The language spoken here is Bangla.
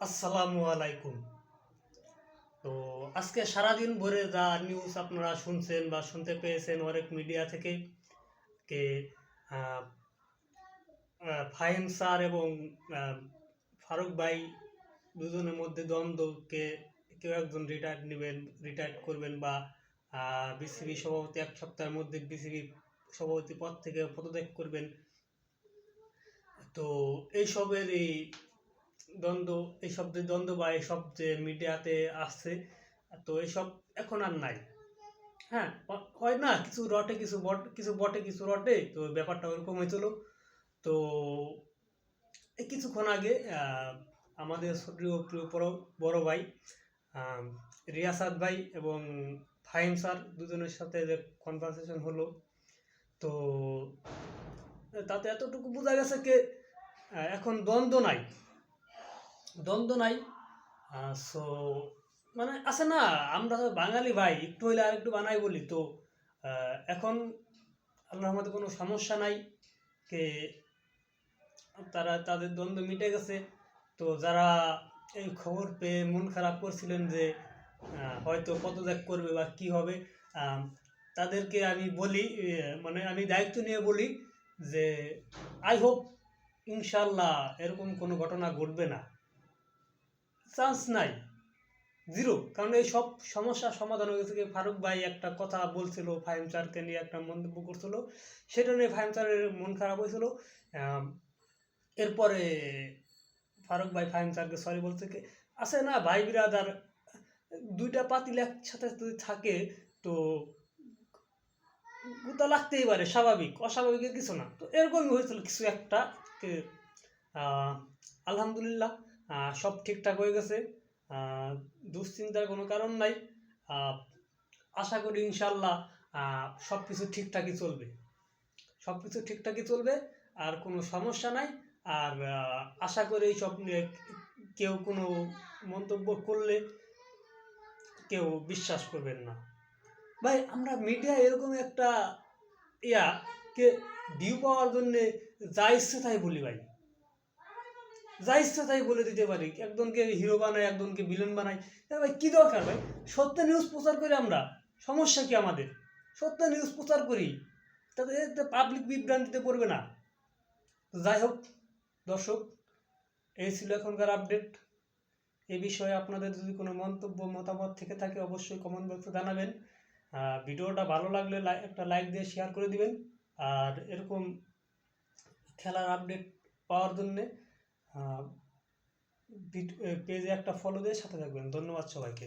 আসসালামু আলাইকুম। তো আজকে সারাদিন ভরে যা নিউজ আপনারা শুনছেন বা শুনতে পেয়েছেন অনেক মিডিয়া থেকে কে আহ, ফাহিম স্যার এবং ফারুক ভাই দুজনের মধ্যে দ্বন্দ্ব, কে কেউ একজন রিটায়ার্ড করবেন বা বিসিবি সভাপতি এক সপ্তাহের মধ্যে বিসিবি সভাপতি পদ থেকে পদত্যাগ করবেন। তো এইসবের দ্বন্দ্ব বা এইসব যে মিডিয়াতে আসছে, তো এইসব এখন আর নাই। হ্যাঁ, হয় না, কিছু রটে কিছু কিছু বটে কিছু রটে, তো ব্যাপারটা ওরকম হয়েছিল। তো এই কিছুক্ষণ আগে আমাদের প্রিয় প্রিয় বড় ভাই আহ, রিয়াসাত ভাই এবং ফাহিম স্যার দুজনের সাথে যে কনভারসেশন হলো, তো তাতে এতটুকু বোঝা গেছে যে এখন দ্বন্দ্ব নাই। সো মানে আছে না, আমরা তো বাঙালি ভাই, একটু হইলে আর একটু বানাই বলি। তো এখন আল্লাহর মধ্যে কোনো সমস্যা নাই, কে তারা তাদের দ্বন্দ্ব মিটে গেছে। তো যারা এই খবর পেয়ে মন খারাপ করছিলেন যে হয়তো পদত্যাগ করবে বা কি হবে, তাদেরকে আমি বলি, মানে আমি দায়িত্ব নিয়ে বলি যে আই হোপ ইনশাল্লাহ এরকম কোনো ঘটনা ঘটবে না, চান্স নাই, জিরো। কারণ এই সব সমস্যার সমাধান হয়ে গেছে। ফারুক ভাই একটা কথা বলছিল, ফাহিম স্যারকে নিয়ে একটা মন্তব্য করছিল, সেটা নিয়ে ফাহিম স্যারের মন খারাপ হয়েছিল। এরপরে ফারুক ভাই ফাহিম স্যারকে সরি বলছে। আছে না ভাই বিরাদার, দুইটা পাতিল একসাথে যদি থাকে তো গুতা লাগতেই পারে, স্বাভাবিক, অস্বাভাবিকের কিছু না। তো এরকমই হয়েছিল কিছু একটা। আহ, আলহামদুলিল্লাহ সব ঠিকঠাক হয়ে গেছে, দুশ্চিন্তার কোনো কারণ নাই। আশা করি ইনশাল্লাহ সব কিছু ঠিকঠাকই চলবে, আর কোনো সমস্যা নাই। আর আশা করি এইসব নিয়ে কেউ কোনো মন্তব্য করলে কেউ বিশ্বাস করবেন না। ভাই আমরা মিডিয়া এরকম একটা কে ভিউ পাওয়ার জন্যে যা ইচ্ছে তাই বলি ভাই, যা ইচ্ছা তাই বলে দিতে পারি, একজনকে হিরো বানাই একজনকে ভিলেন বানাই। ভাই কি দরকার ভাই, সত্য নিউজ প্রচার করি আমরা, সমস্যা কি আমাদের? সত্য নিউজ প্রচার করি, তাতে পাবলিক বিভ্রান্তিতে পড়বে না। যাই হোক দর্শক, এই ছিল এখনকার আপডেট। এ বিষয়ে আপনাদের যদি কোনো মতামত থেকে থাকে অবশ্যই কমেন্ট বক্সে জানাবেন। ভিডিওটা ভালো লাগলে একটা লাইক দিয়ে শেয়ার করে দিবেন। আর এরকম খেলার আপডেট পাওয়ার জন্যে পেজে একটা ফলো দিয়ে সাথে থাকবেন। ধন্যবাদ সবাইকে।